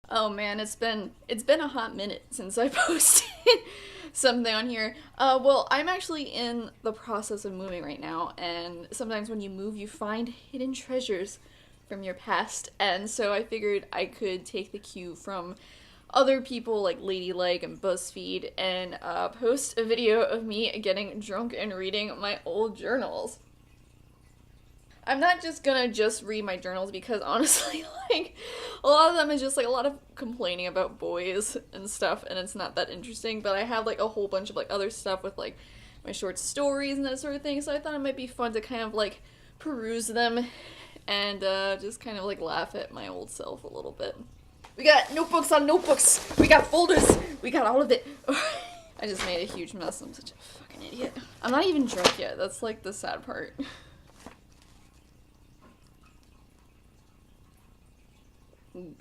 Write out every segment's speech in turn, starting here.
Oh man, it's been a hot minute since I posted something on here. Well, I'm actually in the process of moving right now, and sometimes when you move, you find hidden treasures from your past, and so I figured I could take the cue from other people like Ladylike and BuzzFeed and post a video of me getting drunk and reading my old journals. I'm not just gonna just read my journals because honestly, like, a lot of them is just like a lot of complaining about boys and stuff, and it's not that interesting. But I have like a whole bunch of like other stuff with like my short stories and that sort of thing, so I thought it might be fun to kind of like peruse them and just kind of like laugh at my old self a little bit. We got notebooks on notebooks, we got folders, we got all of it. I just made a huge mess, I'm such a fucking idiot. I'm not even drunk yet, that's like the sad part.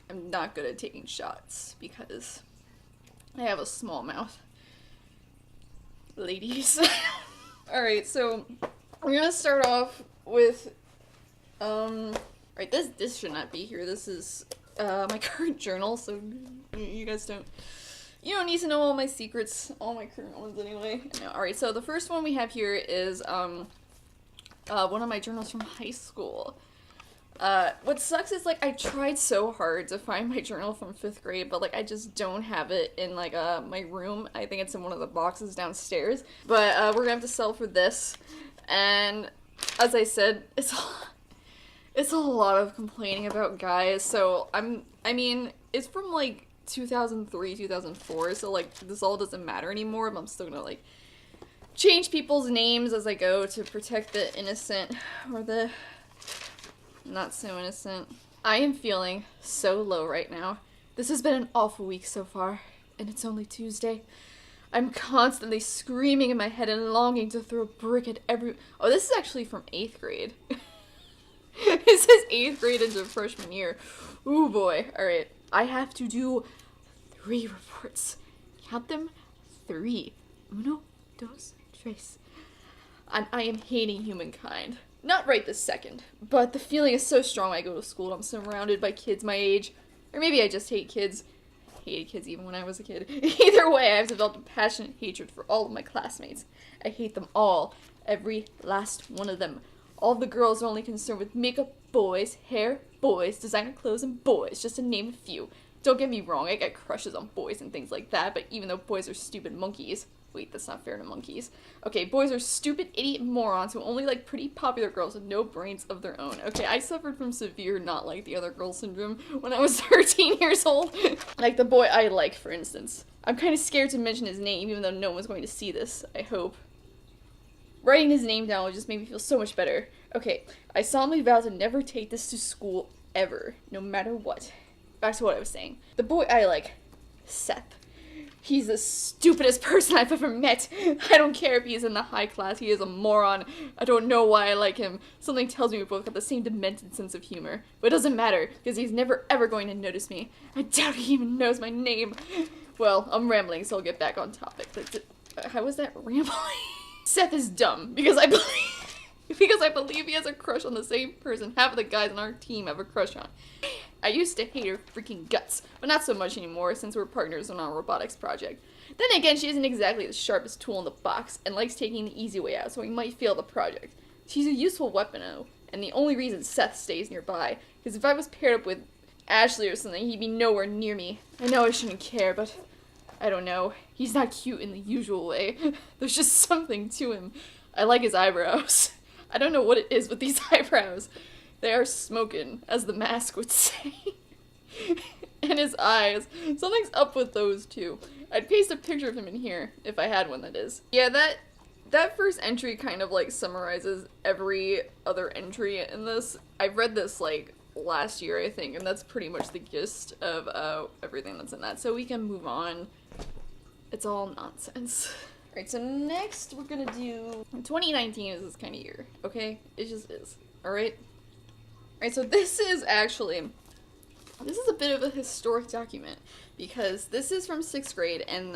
I'm not good at taking shots because I have a small mouth. Ladies. Alright, so we're gonna start off with right, this should not be here. This is my current journal, so you guys you don't need to know all my secrets, all my current ones anyway. No, alright, so the first one we have here is one of my journals from high school. What sucks is, like, I tried so hard to find my journal from 5th grade, but, like, I just don't have it in, like, my room. I think it's in one of the boxes downstairs. But, we're gonna have to sell for this. And, as I said, it's a lot of complaining about guys, so I mean, it's from, like, 2003, 2004, so, like, this all doesn't matter anymore, but I'm still gonna, like, change people's names as I go to protect the innocent, or the not so innocent. I am feeling so low right now. This has been an awful week so far, and it's only Tuesday. I'm constantly screaming in my head and longing to throw a brick at every- Oh, this is actually from 8th grade. This is 8th grade into freshman year. Ooh boy. Alright. I have to do 3 reports. Count them. 3. Uno, dos, tres. And I am hating humankind. Not right this second, but the feeling is so strong when I go to school and I'm surrounded by kids my age. Or maybe I just hate kids. I hated kids even when I was a kid. Either way, I've developed a passionate hatred for all of my classmates. I hate them all. Every last one of them. All the girls are only concerned with makeup, boys, hair, boys, designer clothes, and boys, just to name a few. Don't get me wrong, I get crushes on boys and things like that, but even though boys are stupid monkeys. Wait, that's not fair to monkeys. Okay, boys are stupid idiot morons who only like pretty popular girls with no brains of their own. Okay, I suffered from severe not like the other girl syndrome when I was 13 years old. Like the boy I like, for instance. I'm kind of scared to mention his name, even though no one's going to see this, I hope. Writing his name down would just make me feel so much better. Okay, I solemnly vow to never take this to school, ever, no matter what. Back to what I was saying. The boy I like, Seth. He's the stupidest person I've ever met. I don't care if he's in the high class, he is a moron. I don't know why I like him. Something tells me we both have the same demented sense of humor. But it doesn't matter, because he's never ever going to notice me. I doubt he even knows my name. Well, I'm rambling, so I'll get back on topic. How was that rambling? Seth is dumb, because I believe he has a crush on the same person half of the guys on our team have a crush on. I used to hate her freaking guts, but not so much anymore since we're partners on our robotics project. Then again, she isn't exactly the sharpest tool in the box and likes taking the easy way out, so we might fail the project. She's a useful weapon though, and the only reason Seth stays nearby, because if I was paired up with Ashley or something, he'd be nowhere near me. I know I shouldn't care, but I don't know. He's not cute in the usual way. There's just something to him. I like his eyebrows. I don't know what it is with these eyebrows. They are smoking, as the mask would say. And his eyes. Something's up with those two. I'd paste a picture of him in here, if I had one, that is. Yeah, that first entry kind of, like, summarizes every other entry in this. I read this, like, last year, I think, and that's pretty much the gist of everything that's in that. So we can move on. It's all nonsense. Alright, so next we're gonna do... 2019 is this kind of year, okay? It just is, alright? Alright, so this is a bit of a historic document, because this is from 6th grade, and,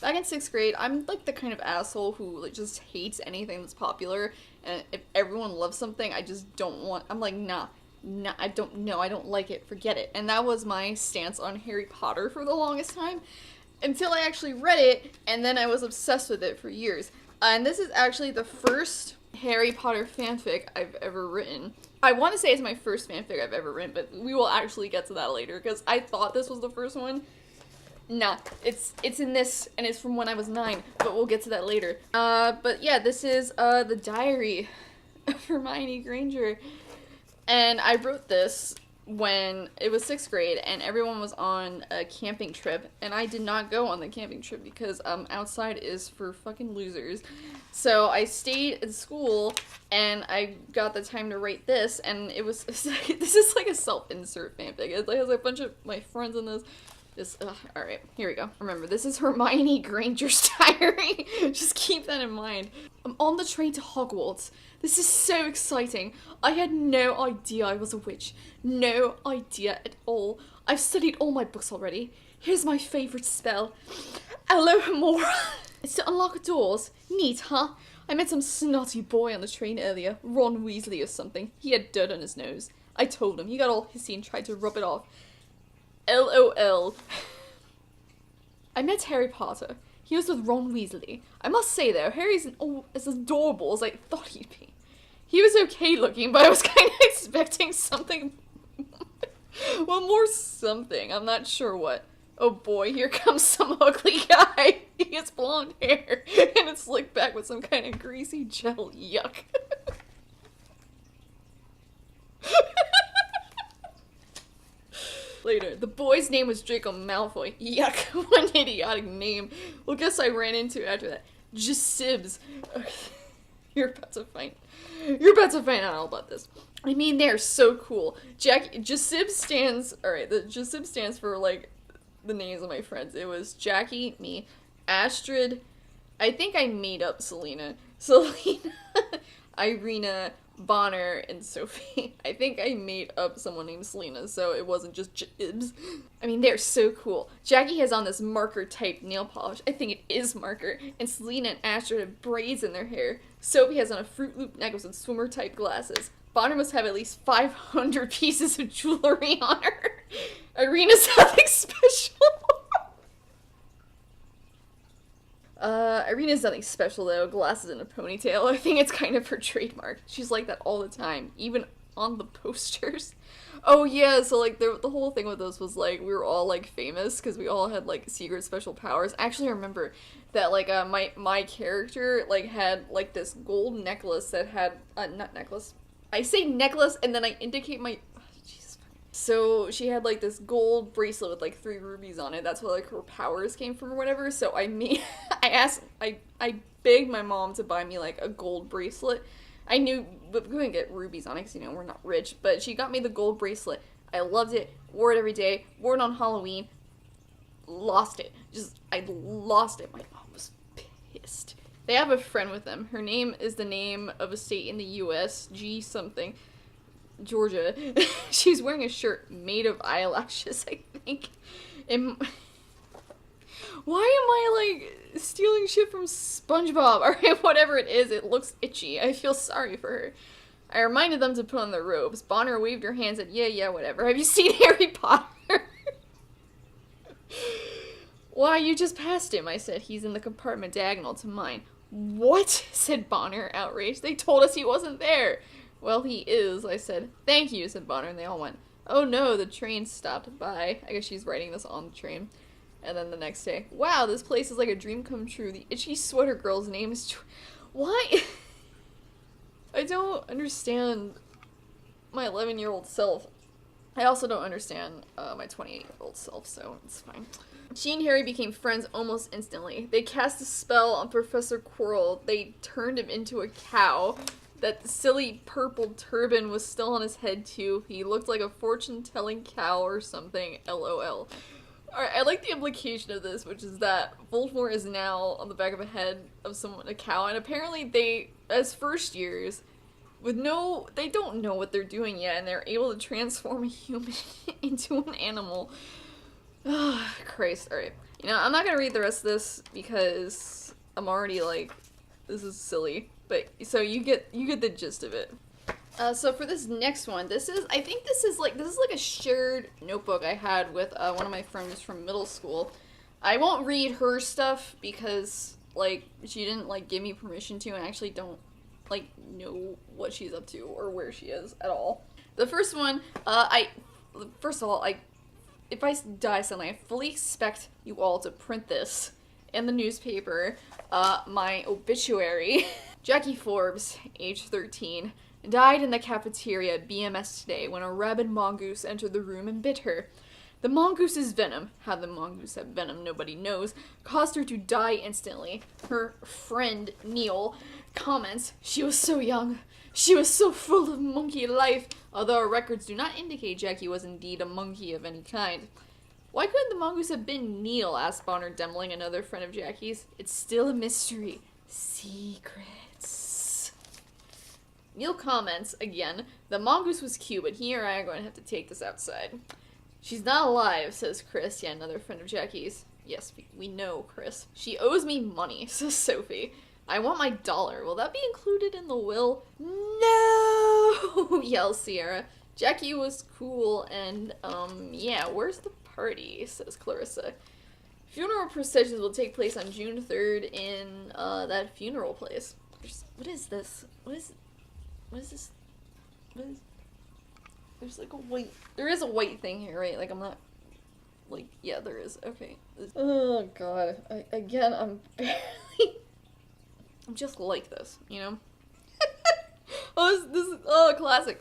back in 6th grade, I'm, like, the kind of asshole who, like, just hates anything that's popular, and if everyone loves something, I just don't want, I'm like, nah, no, I don't know, I don't like it, forget it. And that was my stance on Harry Potter for the longest time, until I actually read it, and then I was obsessed with it for years. And this is actually the first Harry Potter fanfic I've ever written. I want to say it's my first fanfic I've ever written, but we will actually get to that later, because I thought this was the first one. Nah, it's in this, and it's from when I was 9, but we'll get to that later. But yeah, this is, the diary of Hermione Granger. And I wrote this when it was 6th grade, and everyone was on a camping trip, and I did not go on the camping trip because, outside is for fucking losers. So I stayed in school, and I got the time to write this, and it was, this is like a self-insert fanfic. It has a bunch of my friends in this. Alright, here we go. Remember, this is Hermione Granger's diary. Just keep that in mind. I'm on the train to Hogwarts. This is so exciting. I had no idea I was a witch. No idea at all. I've studied all my books already. Here's my favorite spell. Alohomora. It's to unlock doors. Neat, huh? I met some snotty boy on the train earlier. Ron Weasley or something. He had dirt on his nose. I told him. He got all hissy and tried to rub it off. LOL. I met Harry Potter. He was with Ron Weasley. I must say though, Harry's as adorable as I thought he'd be. He was okay looking, but I was kind of expecting something. Well, more something. I'm not sure what. Oh boy, here comes some ugly guy. He has blonde hair, and it's slicked back with some kind of greasy gel. Yuck. Later, the boy's name was Draco Malfoy. Yuck, what an idiotic name. Well, guess I ran into after that. Jasibs. You're about to find out all about this. I mean, they're so cool. Jasib stands, alright, the Jasib stands for, like, the names of my friends. It was Jackie, me, Astrid, I think I made up Selena, Irina, Bonner, and Sophie. I think I made up someone named Selena, so it wasn't just Jibs. I mean, they're so cool. Jackie has on this marker-type nail polish. I think it is marker. And Selena and Astrid have braids in their hair. Sophie has on a Fruit Loop necklace and swimmer-type glasses. Bonner must have at least 500 pieces of jewelry on her. Irina's nothing special. Irina's nothing special though, glasses and a ponytail. I think it's kind of her trademark. She's like that all the time, even on the posters. Oh yeah, so like the whole thing with us was like, we were all like famous because we all had like secret special powers. I actually remember that like my character like had like this gold necklace that had, not necklace. I say necklace and then I indicate my, so she had like this gold bracelet with like 3 rubies on it. That's where like her powers came from or whatever. So I begged my mom to buy me like a gold bracelet. I knew we couldn't get rubies on it because, you know, we're not rich. But she got me the gold bracelet. I loved it. Wore it every day. Wore it on Halloween. Lost it. I lost it. My mom was pissed. They have a friend with them. Her name is the name of a state in the U.S. G something. Georgia. She's wearing a shirt made of eyelashes, I think. Why am I, like, stealing shit from SpongeBob? Alright, whatever it is, it looks itchy. I feel sorry for her. I reminded them to put on their robes. Bonner waved her hands and yeah, whatever. Have you seen Harry Potter? Why, you just passed him, I said. He's in the compartment diagonal to mine. What? Said Bonner, outraged. They told us he wasn't there. Well, he is, I said. Thank you, said Bonner, and they all went. Oh no, the train stopped by. I guess she's writing this on the train. And then the next day, wow, this place is like a dream come true. The itchy sweater girl's name is why? I don't understand my 11-year-old self. I also don't understand my 28-year-old self, so it's fine. She and Harry became friends almost instantly. They cast a spell on Professor Quirrell. They turned him into a cow. That silly purple turban was still on his head too. He looked like a fortune-telling cow or something. LOL. Alright, I like the implication of this, which is that Voldemort is now on the back of a head of someone, a cow, and apparently they, as first years, they don't know what they're doing yet, and they're able to transform a human into an animal. Ah, Christ. Alright. You know, I'm not gonna read the rest of this because I'm already like, this is silly. But, so you get the gist of it. So for this next one, I think this is like a shared notebook I had with one of my friends from middle school. I won't read her stuff because like she didn't like give me permission to, and I actually don't like know what she's up to or where she is at all. The first one, first of all, if I die suddenly, I fully expect you all to print this in the newspaper. My obituary. Jackie Forbes, age 13. Died in the cafeteria at BMS today when a rabid mongoose entered the room and bit her. The mongoose's venom, how the mongoose had venom nobody knows, caused her to die instantly. Her friend, Neil, comments, "She was so young. She was so full of monkey life," although our records do not indicate Jackie was indeed a monkey of any kind. Why couldn't the mongoose have been Neil? Asked Bonner Demling, another friend of Jackie's. It's still a mystery. Secrets. Neil comments, again, the mongoose was cute, but he and I are going to have to take this outside. She's not alive, says Chris, yeah, another friend of Jackie's. Yes, we know, Chris. She owes me money, says Sophie. I want my $1. Will that be included in the will? No! Yells Sierra. Jackie was cool, and, yeah, where's the party? Says Clarissa. Funeral processions will take place on June 3rd in, that funeral place. What is this? What is this? There's like a white, there is a white thing here, right? Like I'm not, like, yeah, there is. Okay. Oh god. I'm barely, I'm just like this, you know? Classic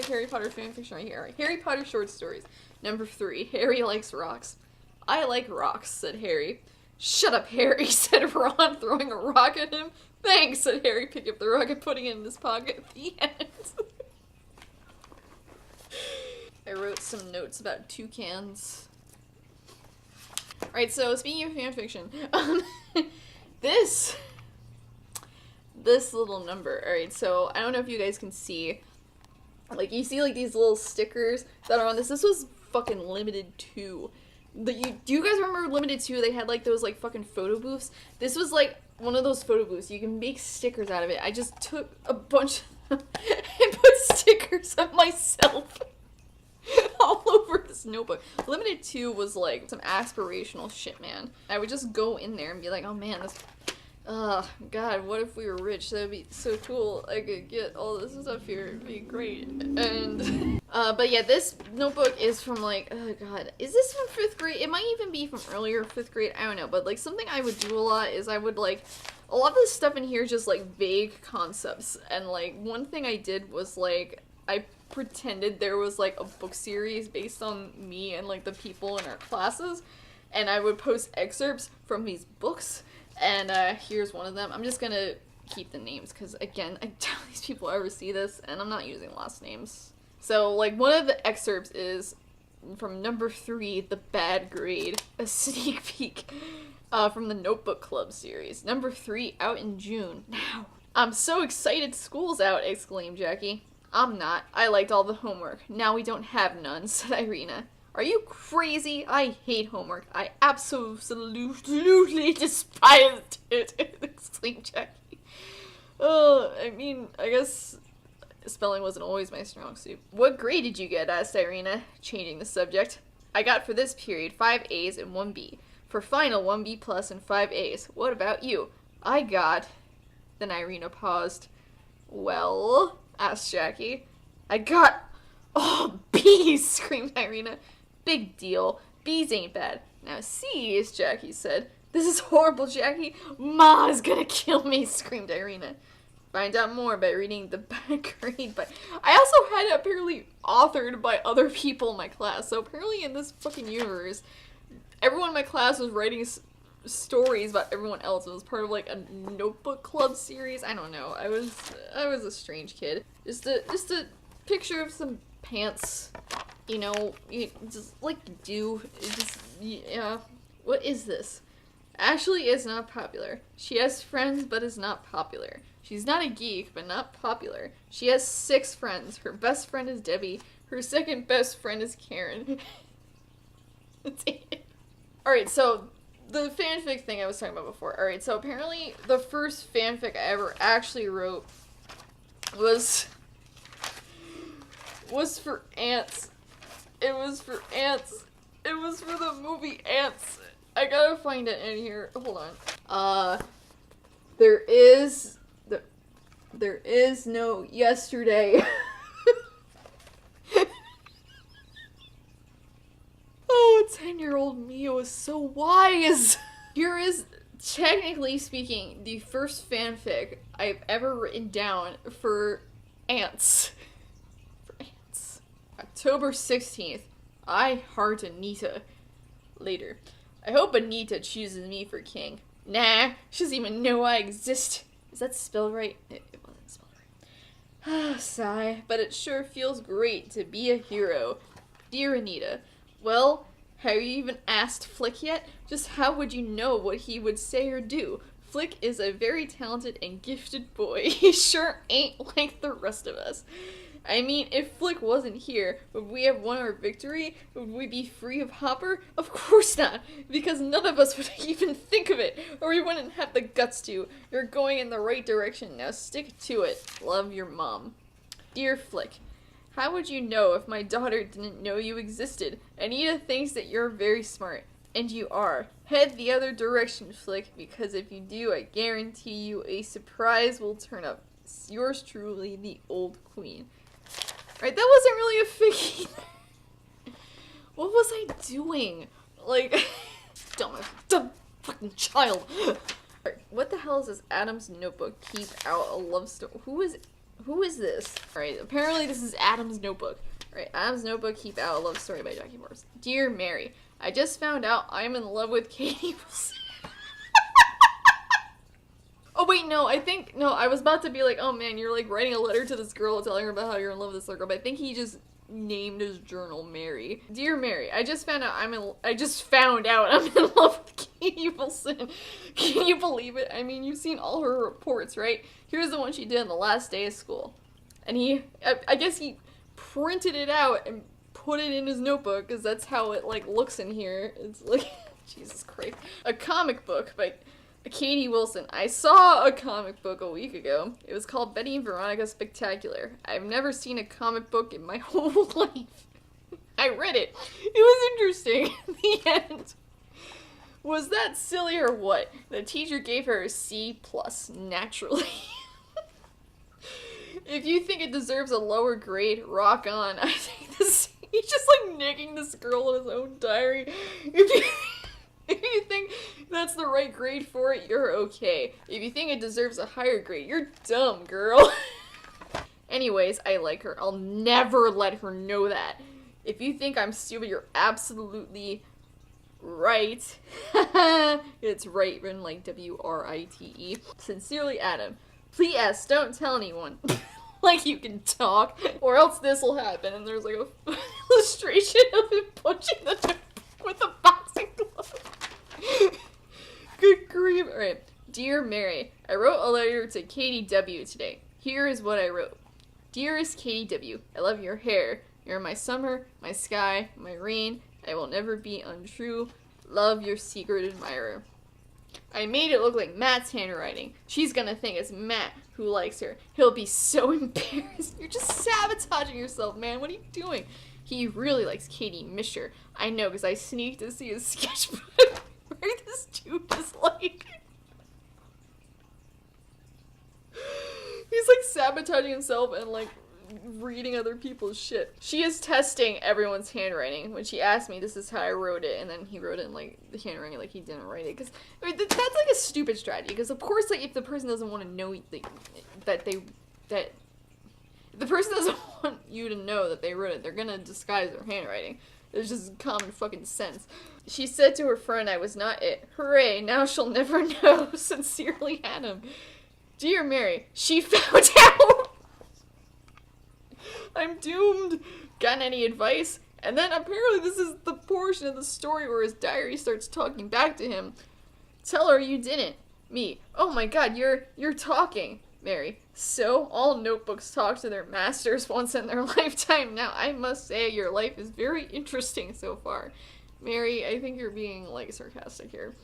Harry Potter fanfiction right here. Harry Potter short stories. Number 3, Harry likes rocks. I like rocks, said Harry. Shut up, Harry, said Ron, throwing a rock at him. Thanks, said Harry, picking up the rock and putting it in his pocket. The end. I wrote some notes about toucans. Alright, so speaking of fanfiction, this little number. Alright, so I don't know if you guys can see, like, you see like these little stickers that are on this. This was fucking limited 2. Do you guys remember limited 2? They had like those like fucking photo booths. This was like one of those photo booths. You can make stickers out of it. I just took a bunch of them and put stickers of myself all over this notebook. Limited 2 was like some aspirational shit, man. I would just go in there and be like, oh man, this, god, what if we were rich? That'd be so cool. I could get all this stuff here. It'd be great. And but yeah, this notebook is from like, oh god, is this from 5th grade? It might even be from earlier 5th grade, I don't know, but like something I would do a lot is I would like, a lot of this stuff in here is just like vague concepts, and like one thing I did was like, I pretended there was like a book series based on me and like the people in our classes, and I would post excerpts from these books, and here's one of them. I'm just gonna keep the names because again, I doubt these people ever see this, and I'm not using last names. So, like, one of the excerpts is from number 3, The Bad Grade, a sneak peek from the Notebook Club series. Number 3, out in June. Now. I'm so excited school's out, exclaimed Jackie. I'm not. I liked all the homework. Now we don't have none, said Irina. Are you crazy? I hate homework. I absolutely despised it, exclaimed Jackie. Oh, I mean, I guess spelling wasn't always my strong suit. What grade did you get? Asked Irina, changing the subject. I got for this period 5 A's and 1 B. For final, 1 B plus and 5 A's. What about you? I got... Then Irina paused. Well, asked Jackie. I got... Oh, B's, screamed Irina. Big deal. B's ain't bad. Now C's, Jackie said. This is horrible, Jackie. Ma is gonna kill me, screamed Irina. Find out more by reading The Bad Grade. But I also had it apparently authored by other people in my class. So apparently in this fucking universe, everyone in my class was writing stories about everyone else. It was part of like a notebook club series. I don't know. I was a strange kid. Just a picture of some pants. You know, just like you do. Yeah. What is this? Ashley is not popular. She has friends, but is not popular. She's not a geek, but not popular. She has 6 friends. Her best friend is Debbie. Her second best friend is Karen. That's it. Alright, so the fanfic thing I was talking about before. Alright, so apparently the first fanfic I ever actually wrote was was for ants. It was for ants. It was for the movie Ants. I gotta find it in here. Hold on. There is no yesterday. Oh, 10-year-old Mia was so wise. Here is, technically speaking, the first fanfic I've ever written down for ants. For ants. October 16th. I heart Anita. Later. I hope Anita chooses me for king. Nah, she doesn't even know I exist. Is that spelled right? It wasn't spelled right. Sigh, but it sure feels great to be a hero. Dear Anita, well, have you even asked Flick yet? Just how would you know what he would say or do? Flick is a very talented and gifted boy. He sure ain't like the rest of us. I mean, if Flick wasn't here, would we have won our victory? Would we be free of Hopper? Of course not, because none of us would even think of it, or we wouldn't have the guts to. You're going in the right direction, now stick to it. Love, your mom. Dear Flick, how would you know if my daughter didn't know you existed? Anita thinks that you're very smart, and you are. Head the other direction, Flick, because if you do, I guarantee you a surprise will turn up. Yours truly, the old queen. Right, that wasn't really a fic. What was I doing? Like, dumb fucking child. Right, what the hell is this Adam's notebook? Keep out a love story. Who is this? Alright, apparently this is Adam's notebook. Alright, Adam's notebook, keep out a love story by Jackie Morris. Dear Mary, I just found out I'm in love with Katie Wilson. Oh wait, no, I was about to be like, oh man, you're like writing a letter to this girl telling her about how you're in love with this girl, but I think he just named his journal Mary. Dear Mary, I just found out I'm in love with Katie Wilson. Can you believe it? I mean, you've seen all her reports, right? Here's the one she did on the last day of school. And I guess he printed it out and put it in his notebook, because that's how it like looks in here. It's like, Jesus Christ. A comic book by Katie Wilson. I saw a comic book a week ago. It was called Betty and Veronica Spectacular. I've never seen a comic book in my whole life. I read it. It was interesting. The end. Was that silly or what? The teacher gave her a C+, naturally. If you think it deserves a lower grade, rock on. I think this, he's just like nigging this girl in his own diary. If you think that's the right grade for it, you're okay. If you think it deserves a higher grade, you're dumb, girl. Anyways, I like her. I'll never let her know that. If you think I'm stupid, you're absolutely right. It's right, written like W-R-I-T-E. Sincerely, Adam. P.S. Don't tell anyone. Like you can talk, or else this will happen. And there's like a illustration of him punching the notebook with a boxing glove. Good grief. Alright. Dear Mary, I wrote a letter to Katie W. today. Here is what I wrote. Dearest Katie W., I love your hair. You're my summer, my sky, my rain. I will never be untrue. Love, your secret admirer. I made it look like Matt's handwriting. She's gonna think it's Matt who likes her. He'll be so embarrassed. You're just sabotaging yourself, man. What are you doing? He really likes Katie Misher. I know, because I sneaked to see his sketchbook. Right? This dude is like... He's like sabotaging himself and like reading other people's shit. She is testing everyone's handwriting. When she asked me, this is how I wrote it, and then he wrote it in like the handwriting like he didn't write it. Because I mean, that's like a stupid strategy. Because of course, like if the person doesn't want to know that if the person doesn't want you to know that they wrote it, they're gonna disguise their handwriting. It's just common fucking sense. She said to her friend I was not it. Hooray, now she'll never know. Sincerely, Adam. Dear Mary, she found out. I'm doomed. Got any advice? And then apparently this is the portion of the story where his diary starts talking back to him. Tell her you didn't. Me. Oh my god, you're talking. Mary. So, all notebooks talk to their masters once in their lifetime. Now, I must say your life is very interesting so far. Mary, I think you're being, like, sarcastic here.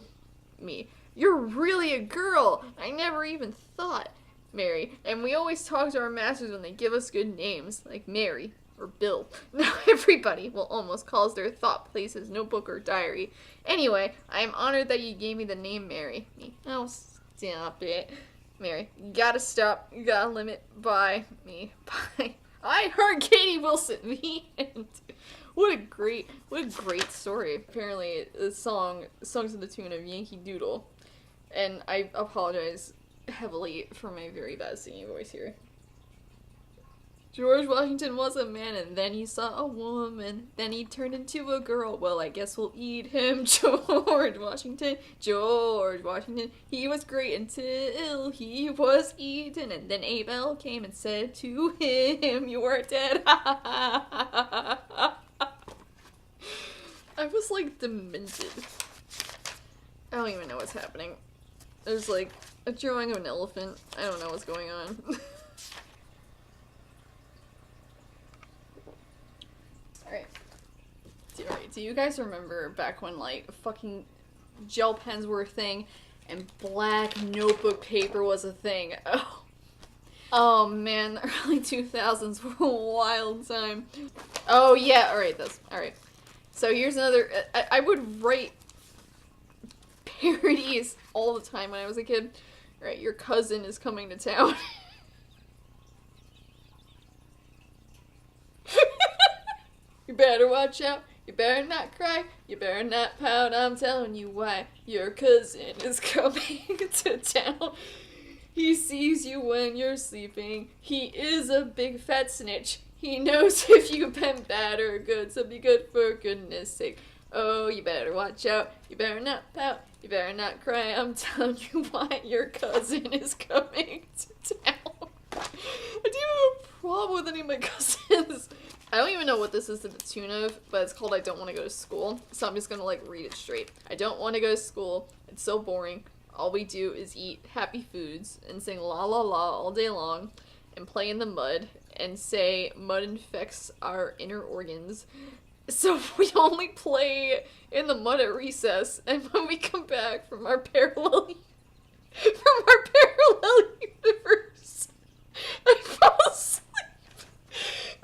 Me. You're really a girl! I never even thought. Mary. And we always talk to our masters when they give us good names, like Mary. or Bill. Now everybody, well almost, calls their thought place his notebook or diary. Anyway, I am honored that you gave me the name Mary. Me. Oh, stop it. Mary, you gotta stop. You gotta limit. Bye. Me. Bye. I heard Katie Wilson. The end. What a great story. Apparently, the song's to the tune of Yankee Doodle. And I apologize heavily for my very bad singing voice here. George Washington was a man, and then he saw a woman. Then he turned into a girl. Well, I guess we'll eat him. George Washington. He was great until he was eaten. And then Abel came and said to him, "You are dead." I was like demented. I don't even know what's happening. There's like a drawing of an elephant. I don't know what's going on. Alright, do you guys remember back when, like, fucking gel pens were a thing and black notebook paper was a thing? Oh man, the early 2000s were a wild time. Oh yeah, alright. So here's another, I would write parodies all the time when I was a kid. Alright, your cousin is coming to town. You better watch out. You better not cry. You better not pout. I'm telling you why. Your cousin is coming to town. He sees you when you're sleeping. He is a big fat snitch. He knows if you've been bad or good, so be good for goodness sake. Oh, you better watch out. You better not pout. You better not cry. I'm telling you why. Your cousin is coming to town. I do have a problem with any of my cousins. I don't even know what this is to the tune of, but it's called I Don't Want to Go to School, so I'm just gonna like read it straight. I don't want to go to school, it's so boring. All we do is eat happy foods and sing la la la all day long and play in the mud and say mud infects our inner organs. So we only play in the mud at recess, and when we come back from our parallel universe, I fall asleep.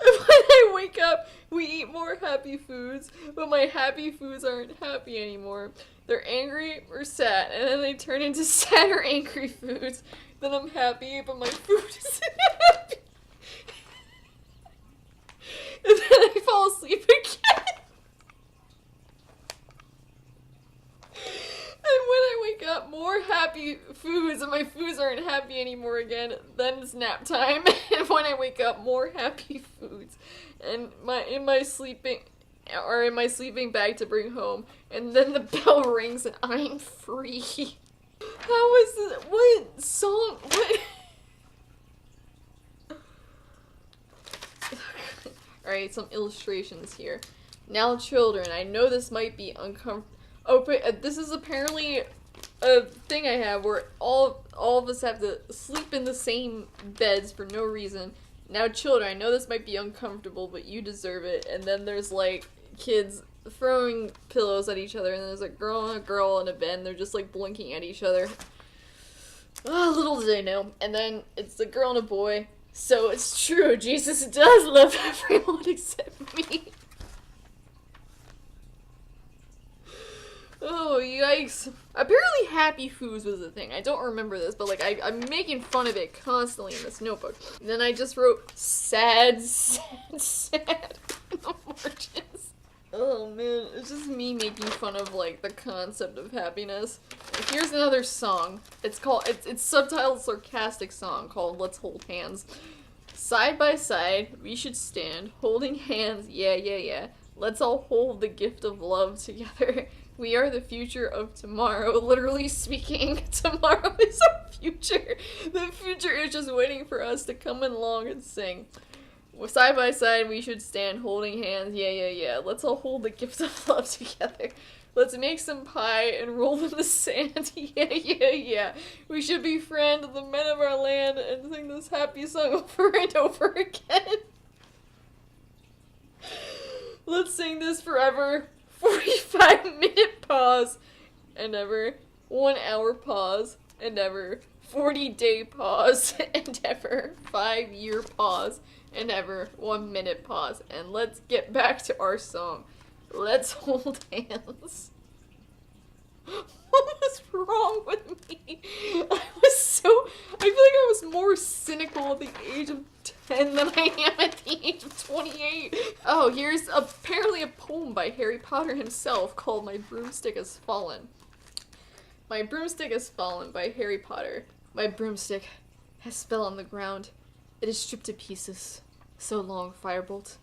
And when I wake up, we eat more happy foods, but my happy foods aren't happy anymore. They're angry or sad, and then they turn into sad or angry foods. Then I'm happy, but my food isn't happy. And then I fall asleep again. And when I wake up, more happy foods, and my foods aren't happy anymore again. Then it's nap time, and when I wake up, more happy foods, and in my sleeping bag to bring home, and then the bell rings and I'm free. How is this? What song? What? Alright, some illustrations here. Now, children, I know this might be uncomfortable. Oh, but this is apparently a thing I have where all of us have to sleep in the same beds for no reason. Now, children, I know this might be uncomfortable, but you deserve it. And then there's, like, kids throwing pillows at each other, and there's a girl and a girl in a bed, and they're just, like, blinking at each other. Oh, little did I know. And then it's a girl and a boy. So it's true, Jesus does love everyone except me. Oh, yikes. Apparently happy foods was a thing. I don't remember this, but like I'm making fun of it constantly in this notebook. And then I just wrote sad in the margins. Oh man, it's just me making fun of like the concept of happiness. Like, here's another song. It's subtitled sarcastic song called Let's Hold Hands. Side by side, we should stand, holding hands, yeah, yeah, yeah. Let's all hold the gift of love together. We are the future of tomorrow. Literally speaking, tomorrow is our future. The future is just waiting for us to come along and sing. Side by side, we should stand holding hands. Yeah, yeah, yeah. Let's all hold the gift of love together. Let's make some pie and roll in the sand. Yeah, yeah, yeah. We should befriend the men of our land and sing this happy song over and over again. Let's sing this forever. 45-minute pause, and ever 1 hour pause, and ever 40-day pause, and ever 5-year pause, and ever 1 minute pause, and let's get back to our song. Let's hold hands. What was wrong with me? I feel like I was more cynical at the age of 10 than I am at the age of 28. Oh, here's apparently a poem by Harry Potter himself called My Broomstick Has Fallen. My broomstick has fallen by Harry Potter. My broomstick has fell on the ground. It is stripped to pieces. So long, Firebolt.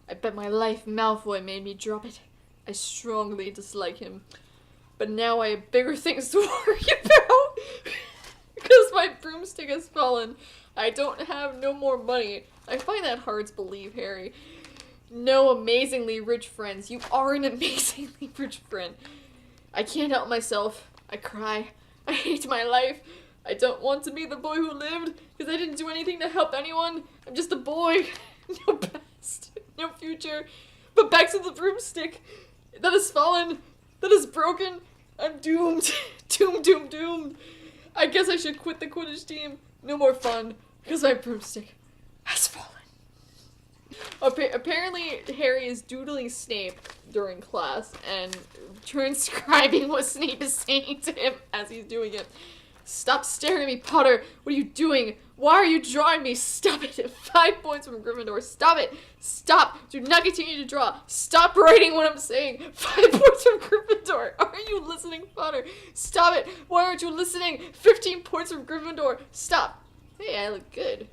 I bet my life Malfoy made me drop it. I strongly dislike him. But now I have bigger things to worry about. Because my broomstick has fallen. I don't have no more money. I find that hard to believe, Harry. No amazingly rich friends. You are an amazingly rich friend. I can't help myself. I cry. I hate my life. I don't want to be the boy who lived, because I didn't do anything to help anyone. I'm just a boy. No past. No future. But back to the broomstick. That has fallen. That is broken. I'm doomed. Doomed. I guess I should quit the Quidditch team. No more fun, because my broomstick has fallen. Apparently, Harry is doodling Snape during class and transcribing what Snape is saying to him as he's doing it. Stop staring at me, Potter! What are you doing? Why are you drawing me? Stop it! 5 points from Gryffindor. Stop it! Stop! Do not continue to draw. Stop writing what I'm saying. 5 points from Gryffindor. Are you listening, Potter? Stop it! Why aren't you listening? 15 points from Gryffindor. Stop. Hey, I look good.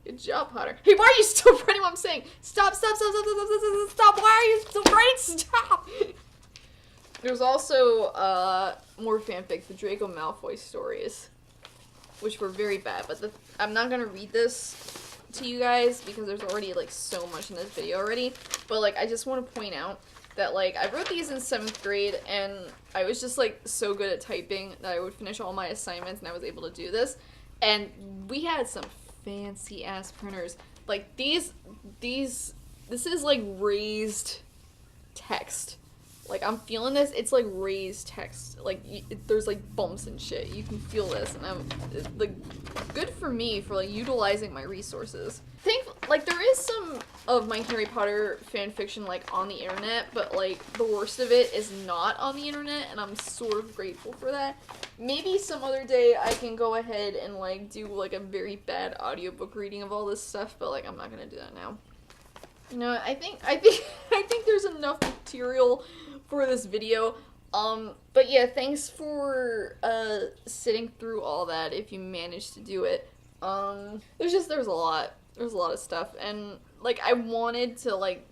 Good job, Potter. Hey, why are you still writing what I'm saying? Stop! Why are you still writing? Stop! There's also, more fanfic, the Draco Malfoy stories, which were very bad, but I'm not gonna read this to you guys because there's already, like, so much in this video already, but, like, I just want to point out that, like, I wrote these in 7th grade, and I was just, like, so good at typing that I would finish all my assignments, and I was able to do this, and we had some fancy-ass printers. Like, this is, like, raised text. Like, I'm feeling this, it's like raised text, like, there's like bumps and shit, you can feel this, and I'm, like, good for me for, like, utilizing my resources. I think, like, there is some of my Harry Potter fanfiction, like, on the internet, but, like, the worst of it is not on the internet, and I'm sort of grateful for that. Maybe some other day I can go ahead and, like, do, like, a very bad audiobook reading of all this stuff, but, like, I'm not gonna do that now. You know, I think there's enough material for this video, but yeah, thanks for, sitting through all that if you managed to do it. There's a lot of stuff, and, like, I wanted to, like,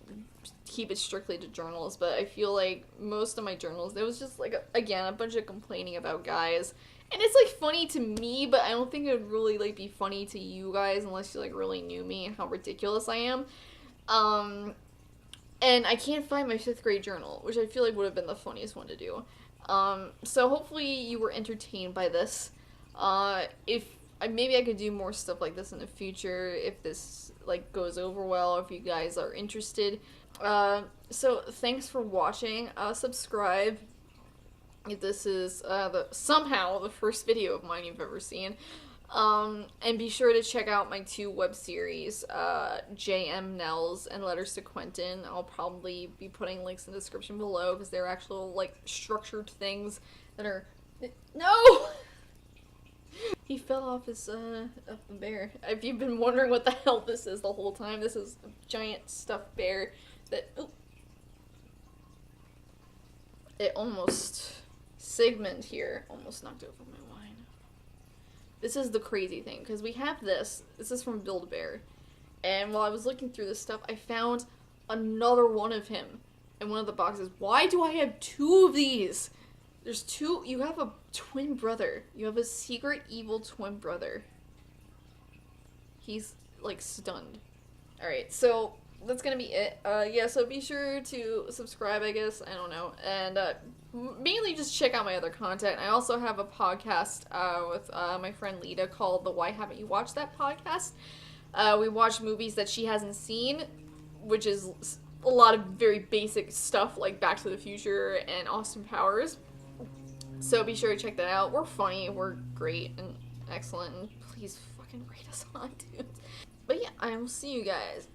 keep it strictly to journals, but I feel like most of my journals, there was just, like, again, a bunch of complaining about guys, and it's, like, funny to me, but I don't think it would really, like, be funny to you guys unless you, like, really knew me and how ridiculous I am. And I can't find my 5th grade journal, which I feel like would have been the funniest one to do. So hopefully you were entertained by this. Maybe I could do more stuff like this in the future if this, like, goes over well, if you guys are interested. So thanks for watching. Subscribe if this is, somehow the first video of mine you've ever seen. And be sure to check out my 2 web series, J.M. Nels and Letters to Quentin. I'll probably be putting links in the description below, because they're actual, like, structured things that are... No! He fell off his, off the bear. If you've been wondering what the hell this is the whole time, this is a giant stuffed bear that... Oh. It almost... Sigmund here almost knocked over my wine. This is the crazy thing, because we have this. This is from Build-A-Bear. And while I was looking through this stuff, I found another one of him in one of the boxes. Why do I have 2 of these? There's 2. You have a twin brother. You have a secret evil twin brother. He's, like, stunned. Alright, so that's gonna be it. Yeah, so be sure to subscribe, I guess. I don't know. And, mainly just check out my other content. I also have a podcast with my friend Lita called the Why Haven't You Watched That podcast. We watch movies that she hasn't seen, which is a lot of very basic stuff like Back to the Future and Austin Powers. So be sure to check that out. We're funny, we're great and excellent, and please fucking rate us on iTunes. But yeah, I will see you guys